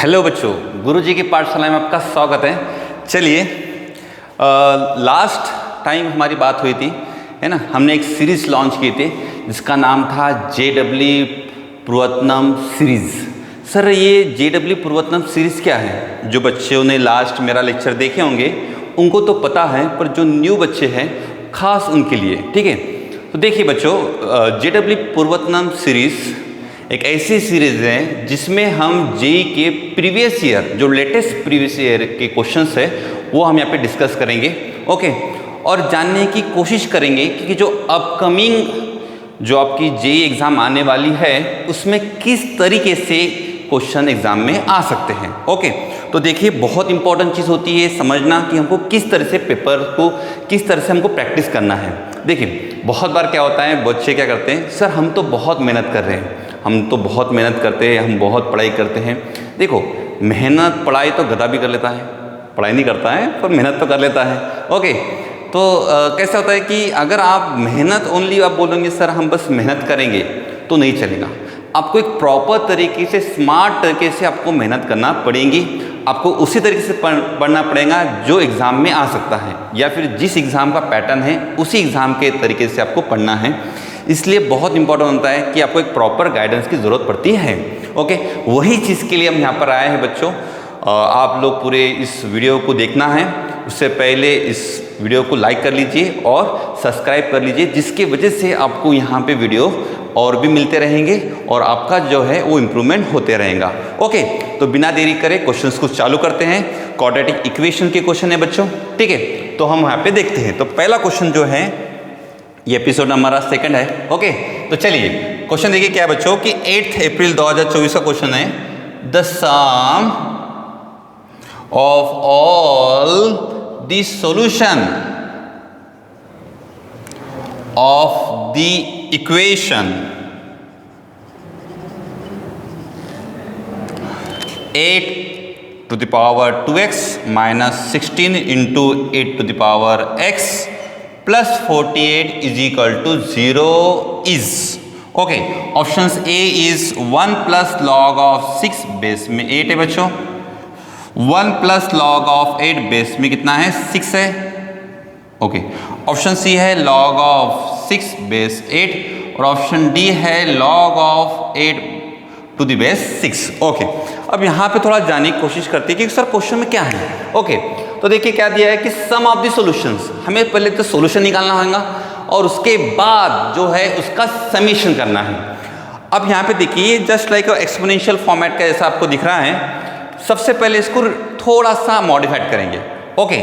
Hello बच्चों, गुरुजी की पाठशाला में आपका स्वागत है। चलिए, लास्ट टाइम हमारी बात हुई थी, है ना। हमने एक सीरीज़ लॉन्च की थी जिसका नाम था JW पूर्वतनम सीरीज़। सर, ये JW पूर्वतनम सीरीज़ क्या है? जो बच्चों ने लास्ट मेरा लेक्चर देखे होंगे उनको तो पता है, पर जो न्यू बच्चे हैं खास उनके लिए, ठीक है। तो देखिए बच्चों, JW पूर्वतनम सीरीज़ एक ऐसी सीरीज़ है जिसमें हम जेईई के प्रीवियस ईयर, जो लेटेस्ट प्रीवियस ईयर के क्वेश्चंस है वो हम यहाँ पे डिस्कस करेंगे, ओके। और जानने की कोशिश करेंगे कि जो अपकमिंग जो आपकी जेईई एग्ज़ाम आने वाली है उसमें किस तरीके से क्वेश्चन एग्ज़ाम में आ सकते हैं, ओके। तो देखिए, बहुत इंपॉर्टेंट चीज़ होती है समझना कि हमको किस तरह से पेपर को, किस तरह से हमको प्रैक्टिस करना है। देखिए, बहुत बार क्या होता है, बच्चे क्या करते हैं, सर हम तो बहुत मेहनत कर रहे हैं, हम तो बहुत मेहनत करते हैं, हम बहुत पढ़ाई करते हैं। देखो, मेहनत पढ़ाई तो गधा भी कर लेता है, पढ़ाई नहीं करता है पर मेहनत तो कर लेता है, ओके। तो कैसा होता है कि अगर आप मेहनत ओनली आप बोलेंगे सर हम बस मेहनत करेंगे तो नहीं चलेगा। आपको एक प्रॉपर तरीके से, स्मार्ट तरीके से आपको मेहनत करना पड़ेगी। आपको उसी तरीके से पढ़ना पड़ेगा जो एग्ज़ाम में आ सकता है, या फिर जिस एग्ज़ाम का पैटर्न है उसी एग्ज़ाम के तरीके से आपको पढ़ना है। इसलिए बहुत इंपॉर्टेंट होता है कि आपको एक प्रॉपर गाइडेंस की ज़रूरत पड़ती है, ओके। वही चीज़ के लिए हम यहाँ पर आए हैं बच्चों। आप लोग पूरे इस वीडियो को देखना है, उससे पहले इस वीडियो को लाइक कर लीजिए और सब्सक्राइब कर लीजिए, जिसकी वजह से आपको यहाँ पे वीडियो और भी मिलते रहेंगे और आपका जो है वो इम्प्रूवमेंट होते रहेगा, ओके। तो बिना देरी करे क्वेश्चंस को चालू करते हैं। क्वाड्रेटिक इक्वेशन के क्वेश्चन है बच्चों, ठीक है। तो हम यहाँ पे देखते हैं। तो पहला क्वेश्चन जो है, ये एपिसोड हमारा सेकंड है, ओके। तो चलिए क्वेश्चन देखिए क्या है बच्चों कि 8 अप्रैल 2024 का क्वेश्चन है, the sum of all the solution of the equation 8 to the power 2x minus 16 into 8 to the power x plus 48 is equal to 0 is, okay. Options A is 1 plus log of 6 base में 8 है बच्चों, 1 plus log of 8 base में कितना है, 6 है, okay. Option C है log of 6 base 8 और option D है log of 8 to the base 6, okay. अब यहाँ पे थोड़ा जानने की कोशिश करते हैं कि सर क्वेश्चन में क्या है, ओके। तो देखिए क्या दिया है कि सम ऑफ द सॉल्यूशंस, हमें पहले तो सॉल्यूशन निकालना होगा और उसके बाद जो है उसका समीशन करना है। अब यहाँ पे देखिए, जस्ट लाइक एक्सपोनेंशियल फॉर्मेट का जैसा आपको दिख रहा है, सबसे पहले इसको थोड़ा सा मॉडिफाइड करेंगे, ओके।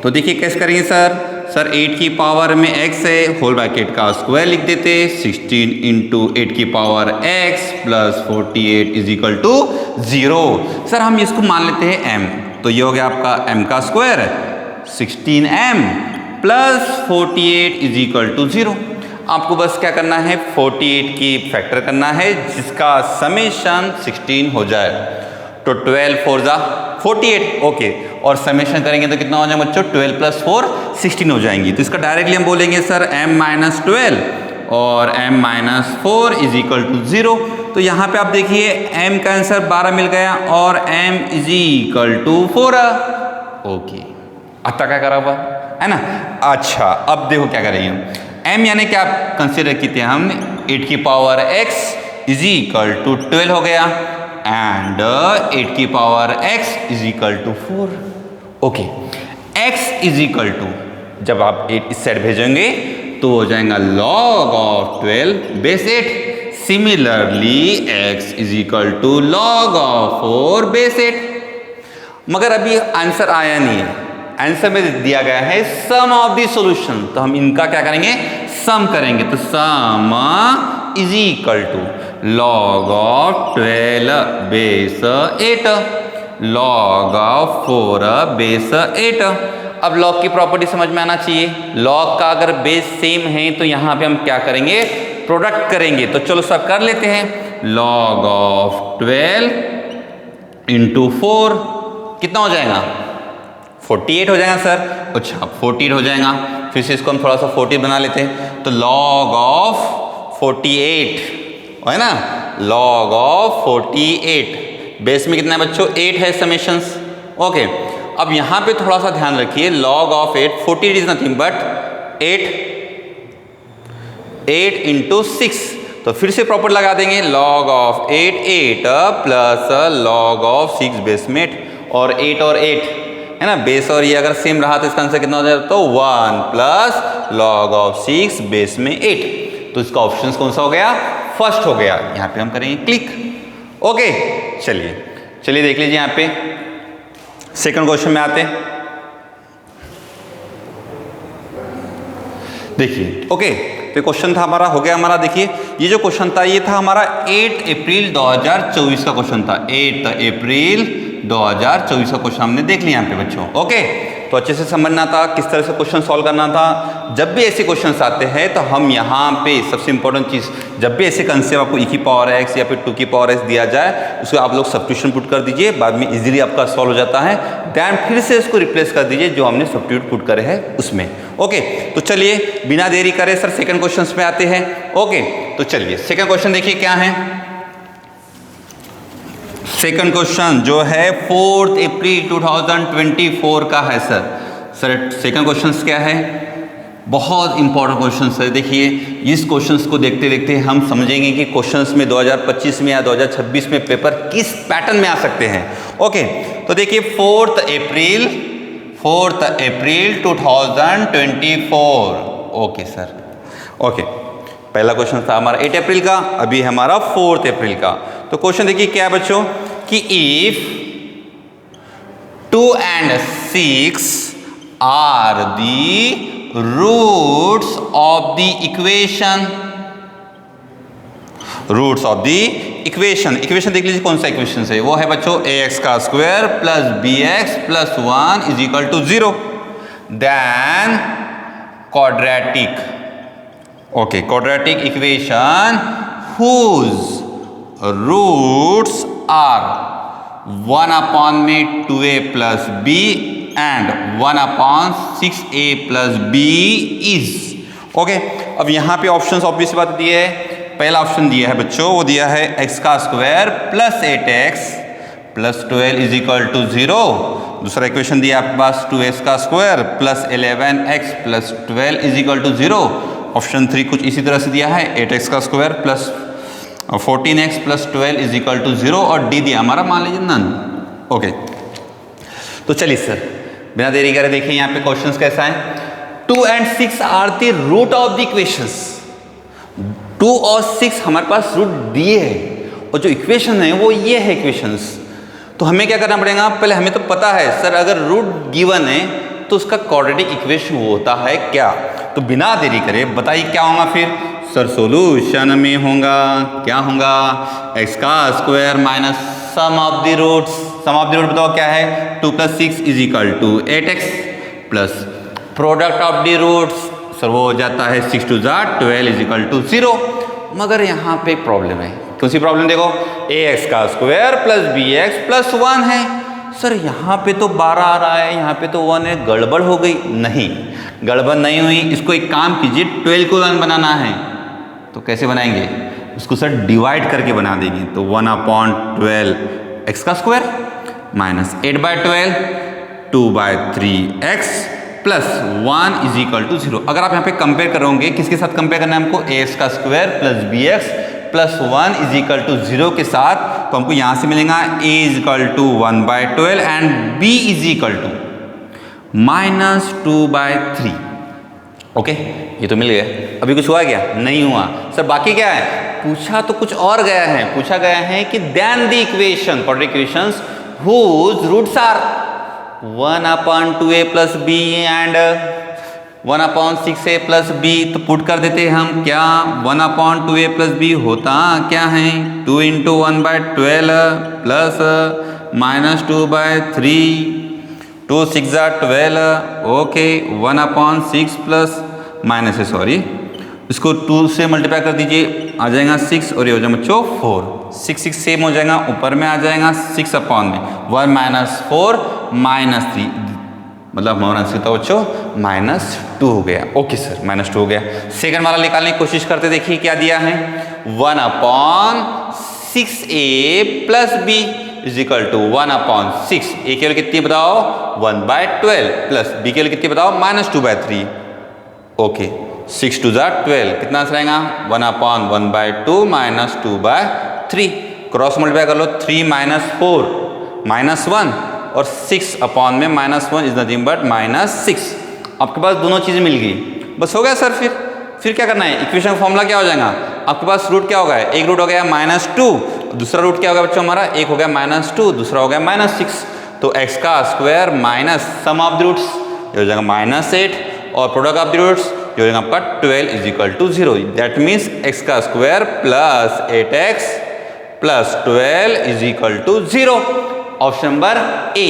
तो देखिए कैसे करेंगे सर 8 की पावर में x है, होल ब्रैकेट का स्क्वायर लिख देते, 16 इंटू 8 की power x plus 48 is equal to 0। Sir हम इसको मान लेते हैं m, तो ये हो गया आपका m का square, 16m plus 48 is equal to 0। आपको बस क्या करना है, 48 की फैक्टर करना है जिसका समेशन 16 हो जाए, तो 12 4 जा 48, ओके। और समेशन करेंगे तो कितना हो जाएगा बच्चों, 12 प्लस 4 16 हो जाएंगी। तो इसका डायरेक्टली हम बोलेंगे सर m माइनस 12 और m minus 4 is equal to 0। तो यहाँ पे आप देखिए m का आंसर 12 मिल गया और m is equal to 4, okay. आता क्या करा हुआ है ना। अच्छा, अब देखो क्या करेंगे, m यानी क्या कंसिडर किए हम, 8 की power x is equal to 12 हो गया एंड 8 की power x is equal to 4, okay. x is equal to, जब आप 8 इस साइड भेजेंगे तो हो जाएगा log of 12 base 8। Similarly x is equal to log of 4 base 8। मगर अभी आंसर आया नहीं है, आंसर में दिया गया है सम ऑफ द सॉल्यूशन, तो हम इनका क्या करेंगे, सम करेंगे। तो sum is equal to log of 12 base 8 log of 4 base 8। अब log की प्रॉपर्टी समझ में आना चाहिए। log का अगर बेस सेम है तो यहाँ पे हम क्या करेंगे, प्रोडक्ट करेंगे। तो चलो सब कर लेते हैं, log ऑफ 12 इंटू 4 कितना हो जाएगा, 48 हो जाएगा सर। अच्छा 48 हो जाएगा, फिर से इसको हम थोड़ा सा 40 बना लेते हैं, तो log ऑफ 48 है ना, log ऑफ 48 बेस में कितना है बच्चों 8 है समेशंस। ओके, अब यहाँ पे थोड़ा सा ध्यान रखिए, log of 8, 48 is nothing but 8 into 6, तो फिर से प्रॉपर लगा देंगे log of 8 plus log of 6 base में 8 और 8 है ना, बेस और ये अगर सेम रहा तो इसका आंसर कितना हो जाएगा, तो 1 प्लस log of 6 बेस में 8। तो इसका ऑप्शन कौन सा हो गया, फर्स्ट हो गया। यहाँ पे हम करेंगे क्लिक। ओके, चलिए देख लीजिए, यहाँ पे सेकंड क्वेश्चन में आते हैं। देखिए ओके, तो क्वेश्चन था हमारा, हो गया हमारा। देखिए ये जो क्वेश्चन था ये था हमारा 8 अप्रैल 2024 का क्वेश्चन था। 8 अप्रैल 2024 का क्वेश्चन हमने देख लिया यहाँ पे बच्चों। ओके, तो अच्छे से समझना था किस तरह से क्वेश्चन सॉल्व करना था। जब भी ऐसे क्वेश्चंस आते हैं तो हम यहाँ पे सबसे इंपॉर्टेंट चीज़, जब भी ऐसे कंसेप्ट आपको e की पावर x या फिर 2 की पावर x दिया जाए, उसको आप लोग सब्स्टिट्यूशन पुट कर दीजिए, बाद में इजीली आपका सॉल्व हो जाता है। दैन फिर से उसको रिप्लेस कर दीजिए जो हमने सब्स्टिट्यूट पुट करे हैं उसमें। ओके, तो चलिए बिना देरी करे सर सेकंड क्वेश्चन में आते हैं। ओके, तो चलिए सेकंड क्वेश्चन देखिए क्या है। सेकंड क्वेश्चन जो है 4 अप्रैल 2024 का है सर। सेकंड क्वेश्चन क्या है, बहुत इंपॉर्टेंट क्वेश्चन है। देखिए इस क्वेश्चंस को देखते देखते हम समझेंगे कि क्वेश्चंस में 2025 में या 2026 में पेपर किस पैटर्न में आ सकते हैं। ओके, तो देखिए 4 अप्रैल 2024। ओके सर, ओके, पहला क्वेश्चन था हमारा 8 अप्रैल का, अभी हमारा 4 अप्रैल का। तो क्वेश्चन देखिए क्या है बच्चों कि if 2 and 6 are the roots of the equation, equation देख लीजिए कौन सा इक्वेशन है, वो है बच्चों ax का square plus bx plus 1 is equal to 0। Then quadratic, okay, quadratic equation whose roots are 1 upon में 2a plus b and 1 upon 6a plus b is। Okay, अब यहाँ पे ऑप्शंस ऑब्वियस बात दिए है। पहला ऑप्शन दिया है बच्चों, वो दिया है x का square plus 8x plus 12 is equal to 0। दूसरा इक्वेशन दिया आपके पास 2x का square plus 11x plus 12 is equal to 0। Option 3 कुछ इसी तरह से दिया है 8x का square plus 14x plus 12 is equal to 0 और डी दिया हमारा मान लीजिए नन। ओके, तो चलिए सर बिना देरी करे देखिए यहाँ पे क्वेश्चंस कैसा है। 2 and 6 are the root of the equations. 2 और 6 हमारे पास रूट दिए है और जो इक्वेशन है वो ये है इक्वेशंस। तो हमें क्या करना पड़ेगा, पहले हमें तो पता है सर अगर रूट गिवन है तो उसका क्वाड्रेटिक इक्वेशन होता है क्या। तो बिना देरी करे बताइए क्या होगा फिर सर। सॉल्यूशन में होगा क्या होगा, x का square minus sum of the roots. Sum of the root बताओ क्या है, 2 + 6 is equal to 8x plus product of the roots sir वो हो जाता है 6 × 2 = 12 इज इक्वल टू 0। मगर यहाँ पे प्रॉब्लम है, कौन सी प्रॉब्लम देखो, ax का स्क्वायर प्लस bx प्लस 1 है। सर यहाँ पे तो 12 आ रहा है, यहाँ पे तो 1 है, गड़बड़ हो गई। नहीं, गड़बड़ नहीं हुई। इसको एक काम कीजिए, 12 को 1 बनाना है तो कैसे बनाएंगे, उसको सर डिवाइड करके बना देंगे। तो 1/12 x का square minus 8/12 2/3x plus 1 is equal to 0। अगर आप यहाँ पे कंपेयर करोगे, किसके साथ कंपेयर करना है हमको, ax का square plus bx plus 1 is equal to 0 के साथ, तो हमको यहाँ से मिलेगा a is equal to 1/12 and b is equal to -2/3। Okay, ये तो मिल गया। अभी कुछ हुआ क्या, नहीं हुआ सर। बाकी क्या है, पूछा तो कुछ और गया है, पूछा गया है कि then the equation, quadratic equations whose roots are 1/2a plus b and 1/6a plus b। तो पुट कर देते हैं हम क्या, 1/2a plus b होता क्या है 2 × 1/12 प्लस -2/3 2 × 6 = 12। ओके, 1/6 प्लस माइनस है, सॉरी, इसको 2 से मल्टीप्लाई कर दीजिए, आ जाएगा 6 और ये हो जाएगा बच्चों 4। 6 सेम हो जाएगा, ऊपर में आ जाएगा 6/1 में 1 - 4 -3, मतलब हमारा आंसर था बच्चों -2 हो गया। ओके सर, -2 हो गया। सेकंड वाला निकालने की कोशिश करते, देखिए क्या दिया है, 1/6a plus b। Is equal to 1/6। A की वैल्यू कितनी बताओ 1/12 प्लस बी की वैल्यू कितनी बताओ -2/3। ओके 6 2 = 12, कितना आंसर आएगा 1/1/2 -2/3। क्रॉस मल्टीप्लाई कर लो 3 - 4 -1 और 6 में -1 इज नथिंग बट -6। आपके पास दोनों चीज़ें मिल गई, बस हो गया सर। फिर क्या करना है, इक्वेशन का फॉर्मूला क्या हो जाएगा, आपके पास रूट क्या होगा, एक रूट हो गया -2, दूसरा रूट क्या होगा बच्चों हमारा, एक हो गया -2, दूसरा हो गया -6। तो x का square minus sum of the roots ये हो जाएगा -8 और प्रोडक्ट ऑफ द रूट्स ये हो जाएगा आपका 12 is equal to 0। That means x का square plus 8x plus 12 is equal to 0। Option number A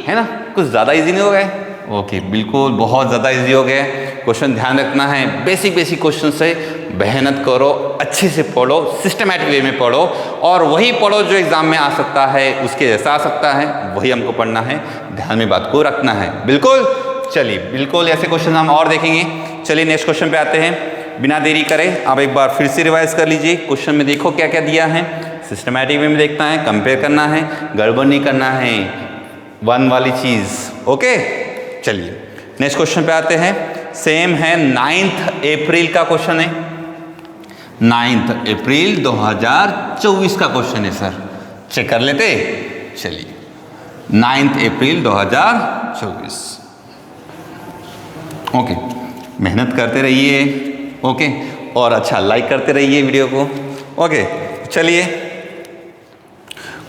है ना, कुछ ज़्यादा इजी नहीं हो गए। ओके बिल्कुल बहुत ज़्यादा इजी हो गया। क्वेश्चन ध्यान रखना है, बेसिक क्वेश्चन से मेहनत करो, अच्छे से पढ़ो, सिस्टमैटिक वे में पढ़ो और वही पढ़ो जो एग्जाम में आ सकता है, उसके जैसा आ सकता है, वही हमको पढ़ना है, ध्यान में बात को रखना है। बिल्कुल चलिए, बिल्कुल ऐसे क्वेश्चन हम और देखेंगे। चलिए नेक्स्ट क्वेश्चन पे आते हैं, बिना देरी करें आप एक बार फिर से रिवाइज कर लीजिए। क्वेश्चन में देखो क्या क्या दिया है, सिस्टमैटिक वे में देखना है, कंपेयर करना है, गड़बड़ नहीं करना है, वन वाली चीज़। ओके चलिए नेक्स्ट क्वेश्चन पे आते हैं। सेम है 9 अप्रैल का क्वेश्चन है, 9 अप्रैल 2024 का क्वेश्चन है सर, चेक कर लेते। चलिए 9 अप्रैल 2024। ओके मेहनत करते रहिए, ओके और अच्छा लाइक करते रहिए वीडियो को। ओके चलिए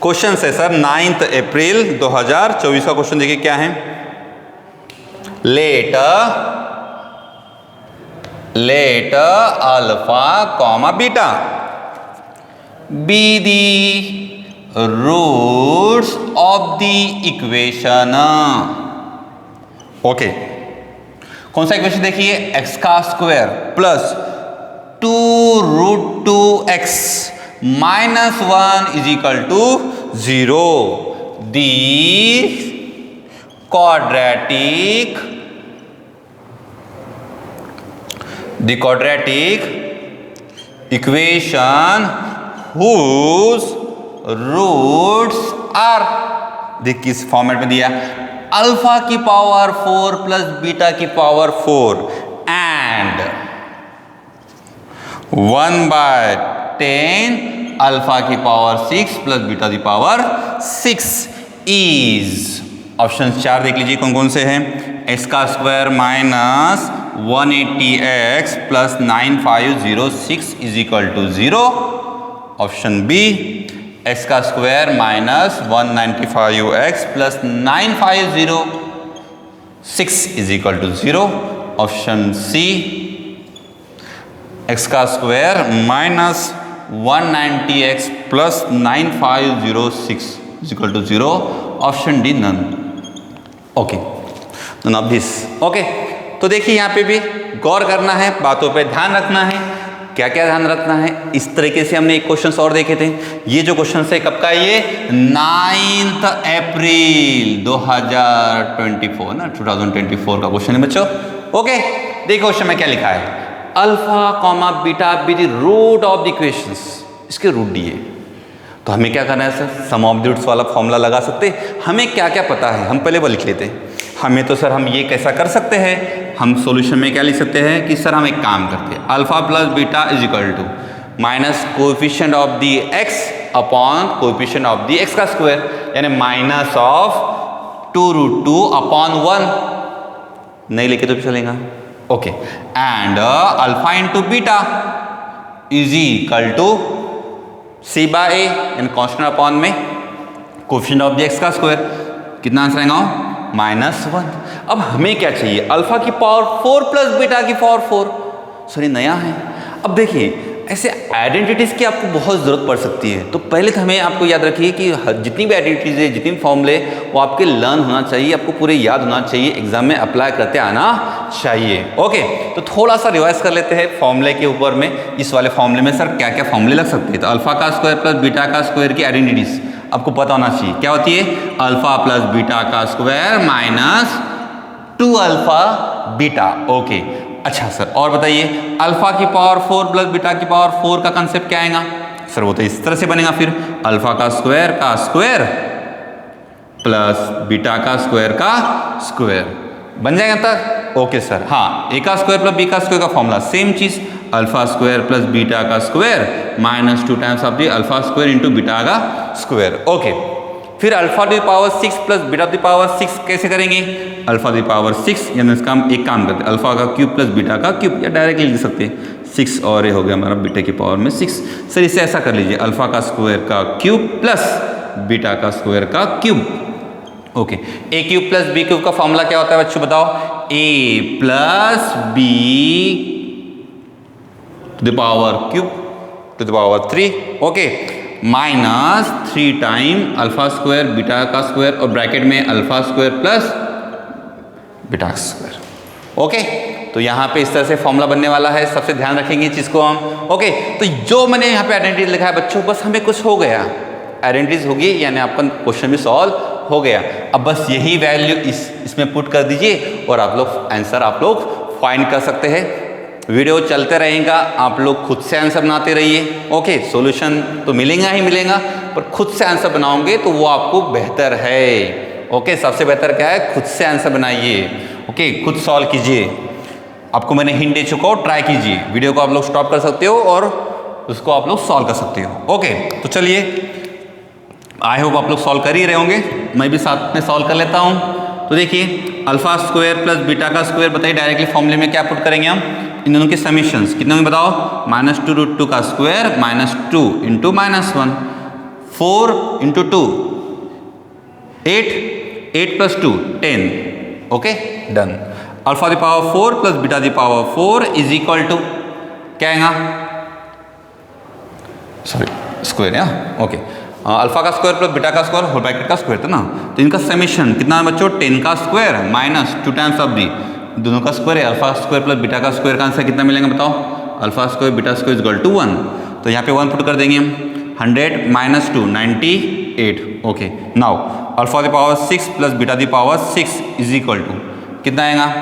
क्वेश्चन है सर 9 अप्रैल 2024 का क्वेश्चन देखिए क्या है। let alpha comma beta be the roots of the equation। Okay कौन सा इक्वेशन देखिए, x का square plus 2√2x minus 1 is equal to 0। The quadratic equation whose roots are, देख किस फॉर्मेट में दिया, अल्फा की पावर 4 प्लस बीटा की पावर 4 एंड 1/10 अल्फा की पावर 6 प्लस बीटा की पावर 6 इज, ऑप्शन 4 देख लीजिए कौन कौन से हैं। x का square minus 180x plus 9506 is equal to 0। Option B x का square minus 195x plus 9506 is equal to 0। Option C x का square minus 190x plus 9506 is equal to 0। Option D none. Okay none of this. Okay तो देखिए यहाँ पे भी गौर करना है, बातों पे ध्यान रखना है। क्या क्या ध्यान रखना है, इस तरीके से हमने एक क्वेश्चन और देखे थे। ये जो क्वेश्चन है कब का है, ये 9 अप्रैल 2024 ना, 2024 का क्वेश्चन है बच्चों। ओके देखो क्वेश्चन में क्या लिखा है, alpha comma beta be the root of the equations, इसके रूट दिए। तो हमें क्या करना है sir, sum of the roots वाला फॉर्मूला लगा सकते। हमें क्या क्या पता है, हम पहले वो लिख लेते हैं। हमें तो सर हम ये कैसा कर सकते हैं, हम सॉल्यूशन में क्या लिख सकते हैं कि सर हम एक काम करते हैं, alpha plus beta is equal to minus coefficient of the x upon coefficient of the x का स्क्वायर, यानी माइनस ऑफ 2√2 अपॉन 1 नहीं लेके तो भी चलेगा। Okay and alpha into beta is equal to C by A, यानी constant upon में coefficient of the x का स्क्वायर, कितना आंसर आएगा -1। अब हमें क्या चाहिए, अल्फा की पावर 4 प्लस बीटा की पावर 4। सॉरी नया है। अब देखिए ऐसे आइडेंटिटीज़ की आपको बहुत ज़रूरत पड़ सकती है, तो पहले तो हमें आपको याद रखिए कि जितनी भी आइडेंटिटीज़ है, जितनी फॉर्मूले, वो आपके लर्न होना चाहिए, आपको पूरे याद होना चाहिए, एग्जाम में अप्लाई करते आना चाहिए। ओके तो थोड़ा सा रिवाइज कर लेते हैं फॉर्मूले के ऊपर में। इस वाले फॉर्मूले में सर क्या क्या फॉर्मूले लग सकते हैं, तो अल्फा का स्क्वायर प्लस बीटा का स्क्वायर की आइडेंटिटीज़ आपको पता होना चाहिए। क्या होती है, अल्फा प्लस बीटा का square minus 2 alpha beta. Okay अच्छा सर और बताइए, अल्फा की पावर 4 प्लस बीटा की पावर 4 का कंसेप्ट क्या आएगा सर, वो तो इस तरह से बनेगा फिर, अल्फा का स्क्वायर प्लस बीटा का स्क्वायर बन जाएगा तक। ओके सर, हाँ, ए का स्क्वायर प्लस बी का स्क्वायर का फॉर्मूला सेम चीज, अल्फा स्क्वायर प्लस बीटा का square minus 2 times of the alpha square into beta का स्क्वायर। ओके, फिर alpha two the power 6 plus beta to the power 6 कैसे करेंगे? अल्फा टू द पावर 6 यानी इसका हम एक काम करते हैं, अल्फा का क्यूब प्लस बीटा का क्यूब, या डायरेक्टली लिख सकते हैं 6 और ये हो गया हमारा बीटा की पावर में 6। सर इसे ऐसा कर लीजिए, अल्फा का स्क्वायर का क्यूब प्लस बीटा का स्क्वायर का cube. Okay, A cube plus B cube का फॉर्मूला क्या होता है बच्चों बताओ? A plus B to the power cube to the power 3, okay, minus 3 time alpha square beta का स्क्वायर और ब्रैकेट में अल्फा स्क्वायर प्लस बीटा का स्क्वायर। ओके, तो यहाँ पे इस तरह से फॉर्मूला बनने वाला है, सबसे ध्यान रखेंगे इस चीज को हम। ओके, तो जो मैंने यहाँ पे आइडेंटिटी लिखा है बच्चों, बस हमें कुछ हो गया, आइडेंटिटीज होगी यानी आपका क्वेश्चन भी सॉल्व हो गया। अब बस यही वैल्यू इसमें पुट कर दीजिए और आप लोग आंसर आप लोग फाइंड कर सकते हैं। वीडियो चलते रहेगा, आप लोग खुद से आंसर बनाते रहिए। ओके, सॉल्यूशन तो मिलेगा ही मिलेगा, पर खुद से आंसर बनाओगे तो वो आपको बेहतर है। ओके, सबसे बेहतर क्या है? खुद से आंसर बनाइए। ओके, खुद सॉल्व कीजिए। आपको मैंने हिंट दे चुका हूँ, ट्राई कीजिए। वीडियो को आप लोग स्टॉप कर सकते हो और उसको आप लोग सॉल्व कर सकते हो। ओके, तो चलिए, आई होप आप लोग सॉल्व कर ही रहे होंगे, मैं भी साथ में सॉल्व कर लेता हूँ। तो देखिए, अल्फा स्क्वायर प्लस बीटा का स्क्वायर बताइए डायरेक्टली फॉर्मूले में क्या पुट करेंगे हम? इन दोनों के समीशंस कितने में बताओ? -2√2 का square -2 into -1, 4 into 2 8, 8 plus 2 10। Okay, done. Alpha the power 4 plus beta the power 4 is equal to क्या आएगा? सॉरी, स्क्वायर है। ओके, अल्फा का स्क्वायर प्लस बीटा का स्क्वायर होल ब्रैकेट का स्क्वायर था ना, तो इनका समीशन कितना है बच्चों? 10 का square minus 2 times of the दोनों का स्क्वायर है, अल्फा स्क्वायर प्लस बीटा का स्क्वायर का आंसर कितना मिलेगा बताओ? Alpha square beta square is equal to 1, तो यहाँ पे 1 पुट कर देंगे हम। 100 minus 2 98। Okay, now alpha the power 6 plus beta the power 6 is equal to कितना आएगा?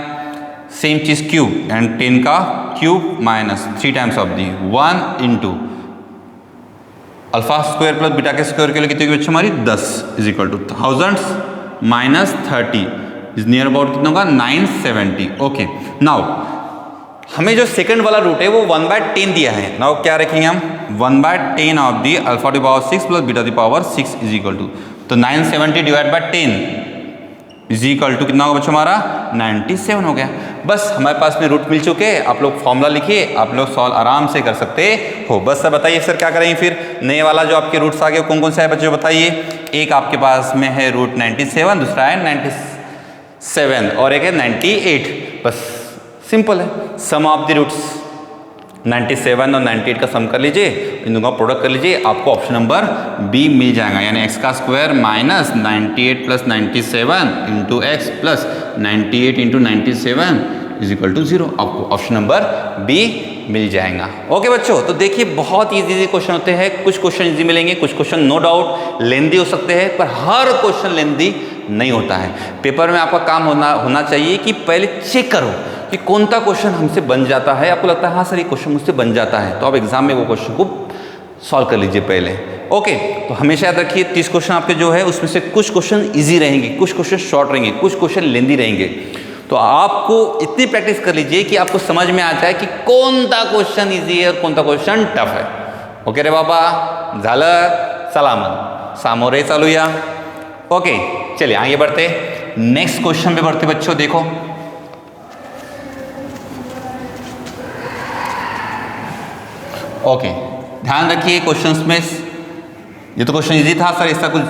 सेम चीज क्यूब एंड 10 का cube minus 3 times of the 1 into alpha square plus beta के स्क्वायर के लिए कितने की बच्चों हमारी 10 is equal to thousands minus 30 is near about कितना होगा? 970। ओके, नाउ हमें जो सेकंड वाला रूट है वो 1/10 दिया है। नाउ क्या रखेंगे हम? 1/10 of the alpha to power 6 plus beta to power 6 is equal to, तो 970 divide by 10 is equal to कितना होगा बच्चों हमारा? 97 हो गया। बस हमारे पास में रूट मिल चुके हैं, आप लोग फॉर्मूला लिखिए, आप लोग सॉल्व आराम से कर सकते हो। बस सर बताइए सर क्या करेंगे फिर? नए वाला जो आपके रूट्स आ गए कौन कौन सा है बच्चों बताइए? एक आपके पास में है रूट 97, दूसरा है 97 और एक है 98। बस सिंपल है, सम ऑफ द रूट्स 97 और 98 का सम कर लीजिए, इन दोनों का प्रोडक्ट कर लीजिए, आपको ऑप्शन नंबर बी मिल जाएगा, यानी x का square minus 98 plus 97 into x plus 98 into 97 is equal to 0। आपको ऑप्शन नंबर बी मिल जाएगा। ओके बच्चों, तो देखिए बहुत इजी क्वेश्चन होते हैं, कुछ क्वेश्चन इजी मिलेंगे, कुछ क्वेश्चन नो डाउट लेंदी हो सकते हैं, पर हर क्वेश्चन लेंदी नहीं होता है। पेपर में आपका काम होना चाहिए कि पहले चेक करो कि कौन सा क्वेश्चन हमसे बन जाता है। आपको लगता है हाँ सर ये क्वेश्चन मुझसे बन जाता है, तो आप एग्जाम में वो क्वेश्चन को सॉल्व कर लीजिए पहले। ओके, तो हमेशा याद रखिए 30 क्वेश्चन आपके जो है उसमें से कुछ क्वेश्चन इजी रहेंगे, कुछ क्वेश्चन शॉर्ट रहेंगे, कुछ क्वेश्चन लेंदी रहेंगे। तो आपको इतनी प्रैक्टिस कर लीजिए कि आपको समझ में आ जाए कि कौन सा क्वेश्चन इजी है और कौन सा क्वेश्चन टफ है। ओके रे बाबा, झालं सलामत, सामोरे चालूया। ओके, चलिए आगे बढ़ते, नेक्स्ट क्वेश्चन पे बढ़ते बच्चों। देखो ओके, ध्यान रखिए क्वेश्चंस में, ये तो क्वेश्चन इजी था सर, इसका कुछ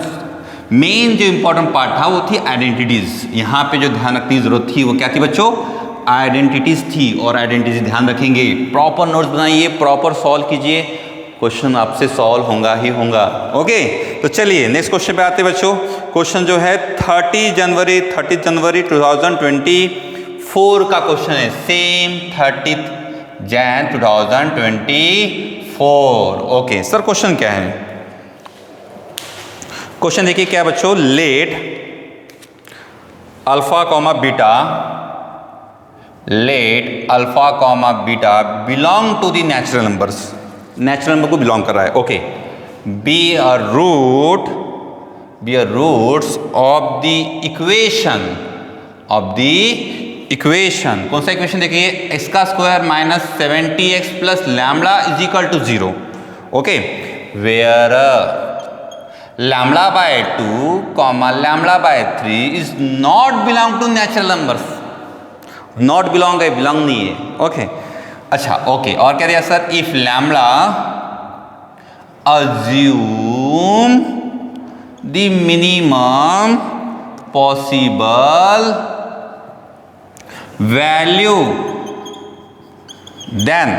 मेन जो इंपॉर्टेंट पार्ट था वो थी आइडेंटिटीज। यहाँ पे जो ध्यान रखने की जरूरत थी वो क्या थी बच्चों? आइडेंटिटीज थी, और आइडेंटिटीज ध्यान रखेंगे, प्रॉपर नोट्स बनाइए, प्रॉपर सॉल्व कीजिए, क्वेश्चन आपसे सॉल्व होगा ही होगा। ओके, तो चलिए नेक्स्ट क्वेश्चन पे आते बच्चों। क्वेश्चन जो है 30 जनवरी 2024 का क्वेश्चन है, same 30 Jan 2024। Okay sir, question क्या है? क्वेश्चन देखिए क्या बच्चों, let alpha comma beta, let alpha comma beta belong to the natural numbers, natural number को बिलोंग कर रहा है। Okay, be a root be a roots of the equation कौन सा इक्वेशन देखिए, एक्स का square minus 70x plus lambda is equal to 0. Okay, where lambda by 2 comma lambda by 3 is not belong to natural numbers. Not belong है, belong नहीं है. Okay अच्छा okay, और क्या दिया sir, if lambda assume the minimum possible value then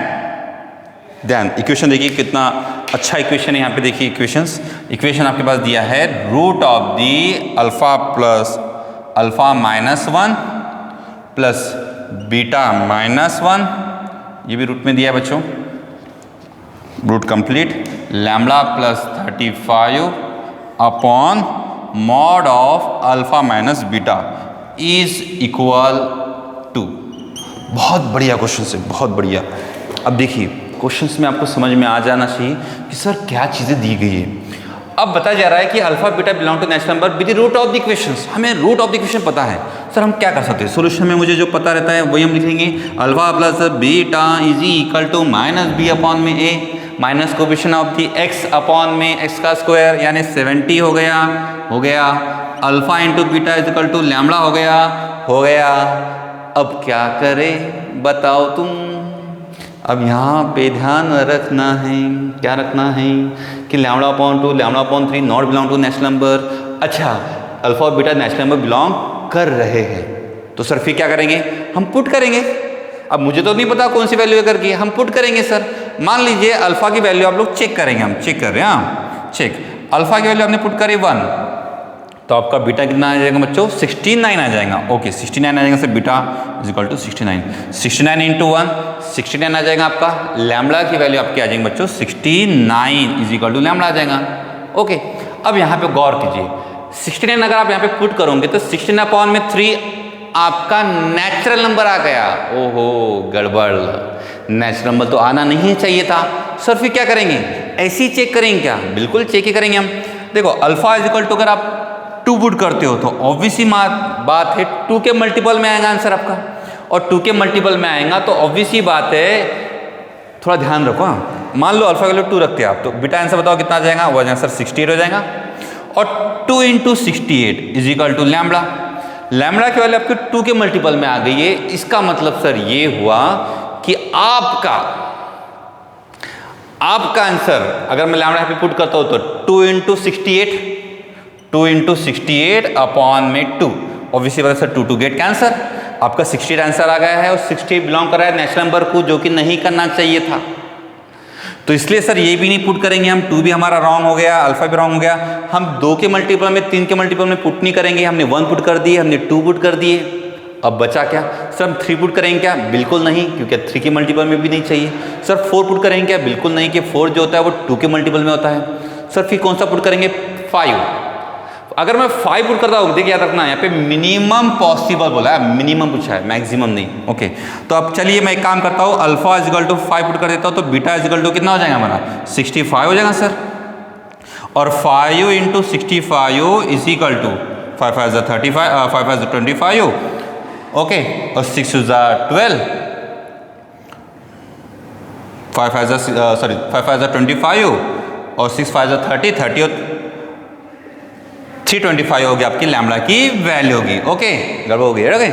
equation देखिए कितना अच्छा इक्वेशन है. यहाँ पे देखिए इक्वेशन आपके पास दिया है, root of the alpha plus alpha minus 1 plus beta minus 1, ये भी रूट में दिया है बच्चों, root complete, lambda plus 35 upon mod of alpha minus beta is equal to. बहुत बढ़िया क्वेश्चन है, बहुत बढ़िया. अब देखिए क्वेश्चंस में आपको समझ में आ जाना चाहिए कि सर क्या चीज़ें दी गई है. अब बताया जा रहा है कि alpha beta belong to natural number with the root of the equations. हमें रूट ऑफ द इक्वेशन पता है, सर हम क्या कर सकते हैं, सोल्यूशन में मुझे जो पता रहता है वही हम लिखेंगे. Alpha plus beta is equal to minus B upon में A minus coefficient of the x upon में एक्स का स्क्वायर यानी 70 हो गया. Alpha into beta is equal to lambda हो गया. अब क्या करें बताओ तुम. अब यहाँ पे ध्यान रखना है, क्या रखना है कि lambda upon 2 lambda upon 3 not belong to natural number. अच्छा, अल्फा और बीटा नेचुरल नंबर बिलोंग कर रहे हैं, तो सर फिर क्या करेंगे, हम पुट करेंगे. अब मुझे तो नहीं पता कौन सी वैल्यू करके, हम पुट करेंगे. सर मान लीजिए अल्फा की वैल्यू आप लोग चेक करेंगे, हम चेक कर रहे हैं. चेक, अल्फा की वैल्यू आपने पुट करी 1, तो आपका बीटा कितना आ जाएगा बच्चों, 69 आ जाएगा. ओके 69 आ जाएगा sir, beta is equal to 69 into 1 69 आ जाएगा आपका. लैम्बडा की वैल्यू आपकी आ जाएंगे बच्चों 69 इज इक्वल टू लैम्बडा आ जाएगा. ओके, अब यहाँ पे गौर कीजिए, 69 अगर आप यहाँ पे पुट करोगे तो 69 अपॉन में 3 आपका नेचुरल नंबर आ गया. ओहो गड़बड़, नेचुरल नंबर तो आना नहीं चाहिए था. सर फिर क्या करेंगे, ऐसे ही चेक करेंगे क्या, बिल्कुल चेक ही करेंगे हम. देखो अल्फा इज इक्वल टू अगर आप 2 पुट करते हो तो ऑब्वियसली बात है 2 के मल्टीपल में आएगा आंसर आपका, और 2 के मल्टीपल में आएगा तो ऑब्वियसली बात है, थोड़ा ध्यान रखो. मान लो अल्फा वैल्यू 2 रखते हैं आप, तो बीटा आंसर बताओ कितना आ जाएगा, वो आंसर 68 हो जाएगा. और 2 into 68 is equal to lambda. Lambda की वैल्यू आपके 2 के मल्टीपल में आ गई है. इसका मतलब सर ये हुआ कि आपका आंसर अगर मैं लैम्बडा पे पुट करता हूं तो 2 इंटू 68 अपॉन में 2, ऑब्वियसली बात है सर 2 गेट कैंसर. आपका 68 आंसर आ गया है और 68 बिलोंग कर रहा है नेचुरल नंबर को, जो कि नहीं करना चाहिए था. तो इसलिए सर ये भी नहीं पुट करेंगे हम, 2 भी हमारा रॉन्ग हो गया, अल्फा भी रॉन्ग हो गया. हम 2 के मल्टीपल में 3 के मल्टीपल में पुट नहीं करेंगे. हमने 1 पुट कर दिए, हमने 2 पुट कर दिए. अब बचा क्या सर, हम 3 पुट करेंगे क्या, बिल्कुल नहीं, क्योंकि 3 के मल्टीपल में भी नहीं चाहिए. सर 4 पुट करेंगे क्या, बिल्कुल नहीं, कि 4 जो होता है वो 2 के मल्टीपल में होता है. सर फिर कौन सा पुट करेंगे, 5. अगर मैं 5 पुट करता हूँ, देखिए याद रखना यहाँ पे मिनिमम पॉसिबल बोला है, मिनिमम पूछा है, मैक्सिमम नहीं. ओके, तो अब चलिए मैं एक काम करता हूँ, alpha is equal to 5 put कर देता हूँ, तो बीटा इज इक्वल टू कितना हो जाएगा हमारा, 65 हो जाएगा सर. और 5 into 65 is equal to 5 5 35 5 5 25. Okay, और 6 12 5 5 25 और 6 5 30 30 और 325 होगी आपकी लैम्बडा की वैल्यू होगी. ओके, गड़बड़ हो गई. ओके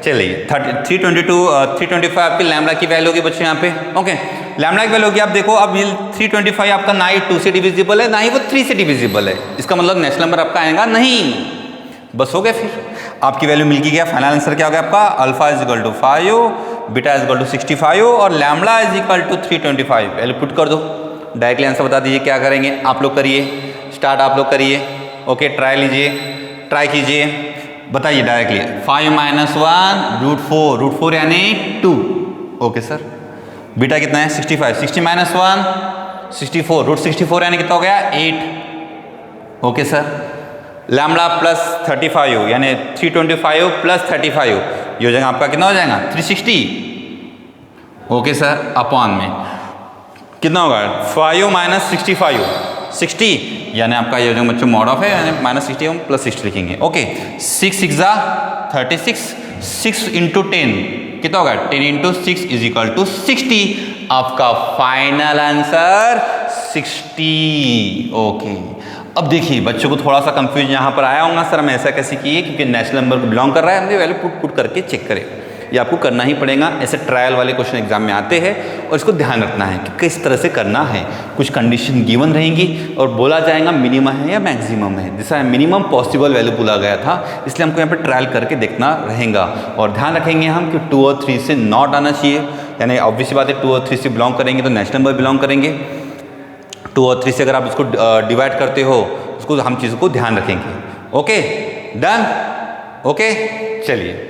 चलिए 325 आपकी लैम्बडा की वैल्यू होगी बच्चों यहाँ पे. ओके, लैम्बडा की वैल्यू होगी, आप देखो अब ये 325 आपका ना ही 2 से डिविजिबल है, ना ही वो 3 से डिविजिबल है. इसका मतलब नेचुरल नंबर आपका आएगा नहीं. बस हो गया, फिर आपकी वैल्यू मिल गया. फाइनल आंसर क्या हो गया आपका, alpha is equal to 5, beta is equal to 65 और lambda is equal to 325. Value put कर दो, डायरेक्टली आंसर बता दीजिए. क्या करेंगे आप लोग, करिए स्टार्ट, आप लोग करिए. ओके, ट्राई कीजिए, बताइए डायरेक्टली. 5 माइनस 1 रूट 4 यानी 2. ओके सर, बीटा कितना है 65, 60 माइनस 1 64, रूट 64 यानी कितना हो गया 8. ओके सर, लैम्बडा प्लस 35 यानी 325 प्लस 35, ये हो जाएगा आपका कितना हो जाएगा 360. ओके सर, अपॉन में कितना होगा 5 माइनस 65 60, यानी आपका ये जो बच्चों मॉड ऑफ है यानी -60 हम +60 लिखेंगे। ओके 6 6 जा 36, 6 इंटू 10 कितना होगा 10 इंटू 6 इज इक्वल टू 60। आपका फाइनल आंसर 60। ओके अब देखिए बच्चों को थोड़ा सा कंफ्यूजन यहाँ पर आया होगा, सर हम ऐसा कैसे किए क्योंकि नेशनल नंबर को बिलोंग कर रहा है, हमने वैल्यू पुट करके चेक करें। ये आपको करना ही पड़ेगा, ऐसे ट्रायल वाले क्वेश्चन एग्जाम में आते हैं और इसको ध्यान रखना है कि किस तरह से करना है। कुछ कंडीशन गिवन रहेंगी और बोला जाएगा मिनिमम है या मैक्सिमम है, जैसा मिनिमम पॉसिबल वैल्यू बोला गया था, इसलिए हमको यहाँ पर ट्रायल करके देखना रहेगा। और ध्यान रखेंगे हम कि 2 और 3 से नॉट आना चाहिए, यानी ऑब्वियसली बात है 2 और 3 से बिलोंग करेंगे तो नेशनल नंबर बिलोंग करेंगे। 2 और 3 से अगर आप इसको डिवाइड करते हो उसको हम चीज़ को ध्यान रखेंगे। Okay done. ओके चलिए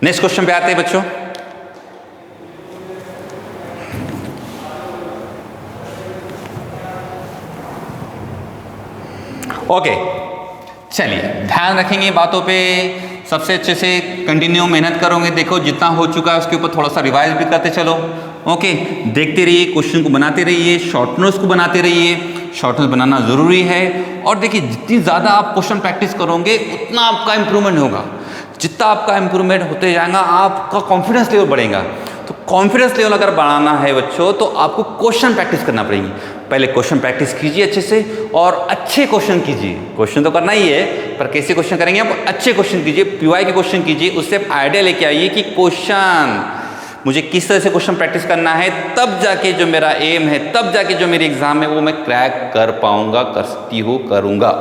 नेक्स्ट क्वेश्चन पे आते हैं बच्चों। ओके चलिए ध्यान रखेंगे बातों पे, सबसे अच्छे से कंटिन्यू मेहनत करोगे। देखो जितना हो चुका है उसके ऊपर थोड़ा सा रिवाइज भी करते चलो। ओके देखते रहिए, क्वेश्चन को बनाते रहिए, शॉर्ट नोट्स को बनाते रहिए, शॉर्ट नोट्स बनाना ज़रूरी है। और देखिए जितनी ज़्यादा आप क्वेश्चन प्रैक्टिस करोगे उतना आपका इंप्रूवमेंट होगा, जितना आपका इंप्रूवमेंट होते जाएगा आपका कॉन्फिडेंस लेवल बढ़ेगा। तो कॉन्फिडेंस लेवल अगर बढ़ाना है बच्चों तो आपको क्वेश्चन प्रैक्टिस करना पड़ेगी। पहले क्वेश्चन प्रैक्टिस कीजिए अच्छे से और अच्छे क्वेश्चन कीजिए। क्वेश्चन तो करना ही है पर कैसे क्वेश्चन करेंगे आप, अच्छे क्वेश्चन कीजिए, पीवाई के क्वेश्चन कीजिए। उससे आप आइडिया लेके आइए कि क्वेश्चन मुझे किस तरह से क्वेश्चन प्रैक्टिस करना है, तब जाके जो मेरा एम है, तब जाके जो मेरी एग्जाम है वो मैं क्रैक कर पाऊंगा, कर सकती हूँ, करूँगा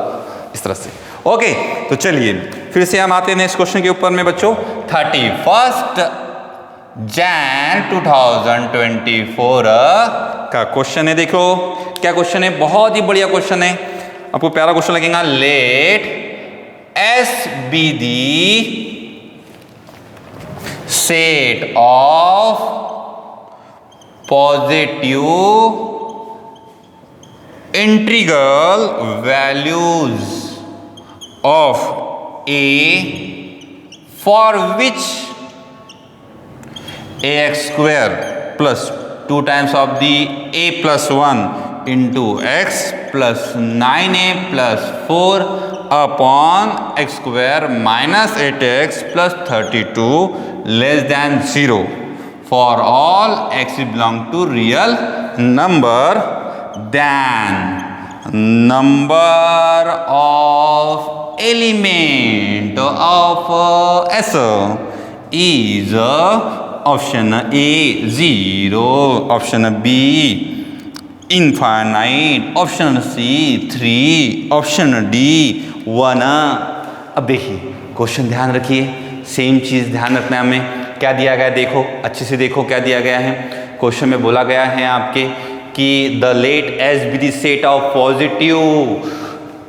इस तरह से। ओके तो चलिए फिर से हम आते हैं नेक्स्ट क्वेश्चन के ऊपर में बच्चों। 31 Jan 2024 का क्वेश्चन है। देखो क्या क्वेश्चन है, बहुत ही बढ़िया क्वेश्चन है, आपको प्यारा क्वेश्चन लगेगा। Let S be the set of positive integral values of a for which ax square plus 2 times of the a plus 1 into x plus 9a plus 4 upon x square minus 8x plus 32 less than 0 for all x belong to real number, then number of element of S is option A 0, option B infinite, option C 3, option D 1। अब देखिए question ध्यान रखिए, same चीज़ ध्यान रखना है हमें। क्या दिया गया है देखो, अच्छे से देखो क्या दिया गया है। क्वेश्चन में बोला गया है आपके कि the let S be the set of positive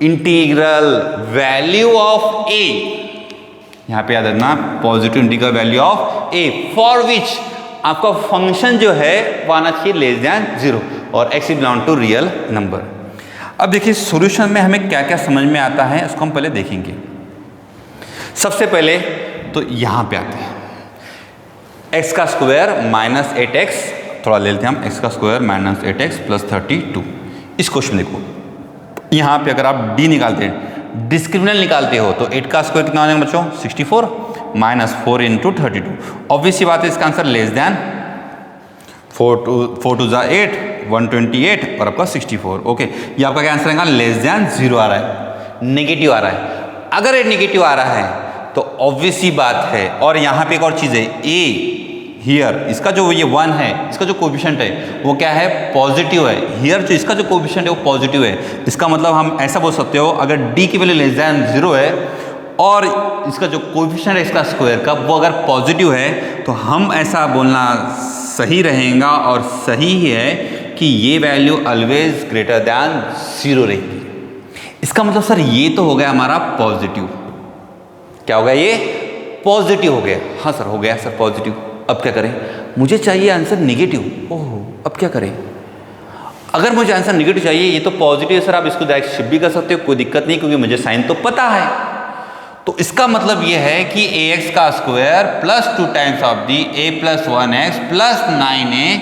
integral value of A, यहाँ पे याद रखना positive integral value of A for which आपका फंक्शन जो है वो आना चाहिए लेस देन 0 और x belong to real number. अब देखिए सॉल्यूशन में हमें क्या क्या समझ में आता है उसको हम पहले देखेंगे। सबसे पहले तो यहाँ पे आते हैं एक्स का स्क्वायर माइनस 8x, थोड़ा ले लेते हैं हम, एक्स का स्क्वायर माइनस 8x प्लस 32। इस क्वेश्चन देखो यहाँ पे अगर आप डी निकालते हैं, डिस्क्रिमिनेंट निकालते हो तो 8 का स्क्वायर कितना हो जाएगा बच्चों 64 माइनस 4 इंटू 32। ऑब्वियस सी बात है इसका आंसर लेस देन 4 टू जा 8 128 और आपका 64। ओके ये आपका क्या आंसर आएगा, लेस देन 0 आ रहा है, नेगेटिव आ रहा है। अगर ये नेगेटिव आ रहा है तो ऑब्वियस सी बात है। और यहाँ पे एक और चीज़ है ए हियर, इसका जो ये 1 है इसका जो कोएफिशिएंट है वो क्या है पॉजिटिव है। हियर जो इसका जो कोएफिशिएंट है वो पॉजिटिव है। इसका मतलब हम ऐसा बोल सकते हो अगर डी की वैल्यू लेस देन 0 है और इसका जो कोएफिशिएंट है इसका स्क्वायर का वो अगर पॉजिटिव है तो हम ऐसा बोलना सही रहेगा और सही ही है कि ये वैल्यू ऑलवेज ग्रेटर दैन 0 रहेगी। इसका मतलब सर ये तो हो गया हमारा पॉजिटिव, क्या हो गया ये पॉजिटिव हो गया। हाँ सर हो गया सर पॉजिटिव। अब क्या करें, मुझे चाहिए आंसर नेगेटिव। ओह अब क्या करें, अगर मुझे आंसर नेगेटिव चाहिए, ये तो पॉजिटिव है सर, आप इसको डायरेक्ट शिफ्ट भी कर सकते हो, कोई दिक्कत नहीं क्योंकि मुझे साइन तो पता है। तो इसका मतलब ये है कि ax का square plus 2 times of the a plus 1x plus 9a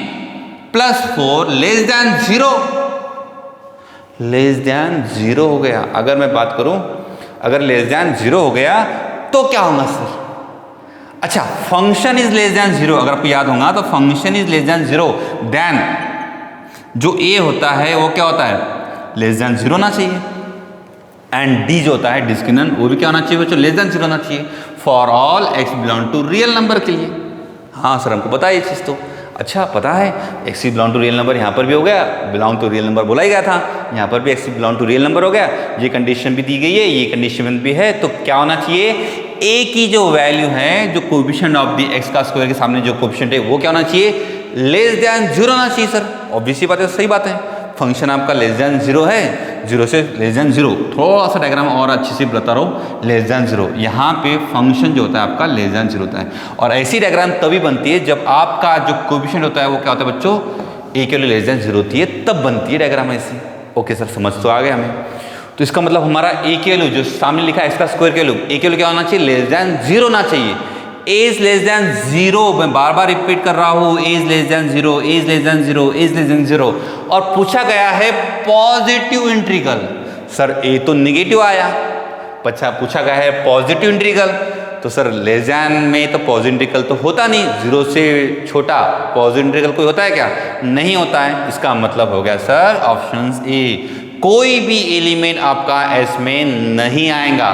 plus 4 less than 0। Less than 0 हो गया। अगर मैं बात करूं, अगर लेस दैन 0 हो गया तो क्या होगा सर? अच्छा, फंक्शन इज लेस दैन 0, अगर आपको याद होगा तो function is less than 0, then जो a होता है वो क्या होता है? लेस दैन 0 होना चाहिए। एंड d जो होता है डिस्क्रिमिनेंट, वो भी क्या होना चाहिए बच्चों? लेस दैन 0 होना चाहिए for all x belong to real number के लिए। हाँ सर, हमको पता है ये चीज़ तो। अच्छा, पता है x belong to real number यहाँ पर भी हो गया, बिलोंग टू रियल नंबर बोला ही गया था, यहाँ पर भी x belong to real number हो गया। ये कंडीशन भी दी गई है, ये कंडीशन भी है, तो क्या होना चाहिए? a की जो वैल्यू है, जो कोएफिशिएंट ऑफ द x का स्क्वायर के सामने जो कोएफिशिएंट है वो क्या होना चाहिए? लेस दैन 0 होना चाहिए सर। ऑब्वियसली बात है, सही बात है। फंक्शन आपका लेस दैन 0 है, 0 से लेस दैन 0। थोड़ा सा डायग्राम और अच्छे से बता रहा हूँ। लेस दैन 0, यहाँ पे फंक्शन जो होता है आपका लेस दैन 0 होता है। और ऐसी डायग्राम तभी बनती है जब आपका जो कोएफिशिएंट होता है वो क्या होता है बच्चों? a के लिए लेस दैन 0 होती है, तब बनती है डायग्राम ऐसी। ओके सर, समझ तो आ गया हमें। तो इसका मतलब हमारा a की वैल्यू जो सामने लिखा है x का स्क्वायर के वैल्यू, a की वैल्यू क्या होना चाहिए? लेस दैन 0 होना चाहिए। a इज लेस दैन 0, मैं बार बार रिपीट कर रहा हूँ, a is less than 0, a is less than 0, a is less than 0। और पूछा गया है पॉजिटिव इंटीग्रल। सर a तो निगेटिव आया, पूछा गया है पॉजिटिव इंटीग्रल, तो सर लेस दैन में तो पॉजिटिव इंटीग्रल तो होता नहीं, 0 से छोटा पॉजिटिव इंटीग्रल कोई होता है क्या? नहीं होता है। इसका मतलब हो गया सर ऑप्शन ए, कोई भी एलिमेंट आपका एस में नहीं आएगा।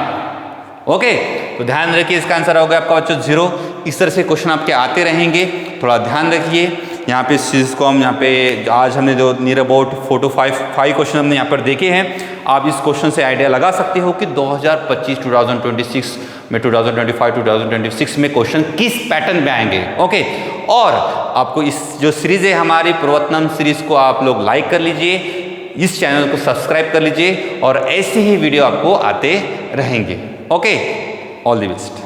ओके, तो ध्यान रखिए, इसका आंसर होगा आपका बच्चों 0। इस तरह से क्वेश्चन आपके आते रहेंगे, थोड़ा ध्यान रखिए। यहाँ पे इस चीज़ को हम यहाँ पे आज हमने जो नियर अबाउट 4 to 5 क्वेश्चन हमने यहाँ पर देखे हैं। आप इस क्वेश्चन से आइडिया लगा सकते हो कि 2025-2026 में 2025-2026 में क्वेश्चन किस पैटर्न में आएंगे। ओके, और आपको इस जो सीरीज़ है हमारी प्रवर्तनम सीरीज़ को आप लोग लाइक कर लीजिए, इस चैनल को सब्सक्राइब कर लीजिए, और ऐसे ही वीडियो आपको आते रहेंगे। Okay, all the best.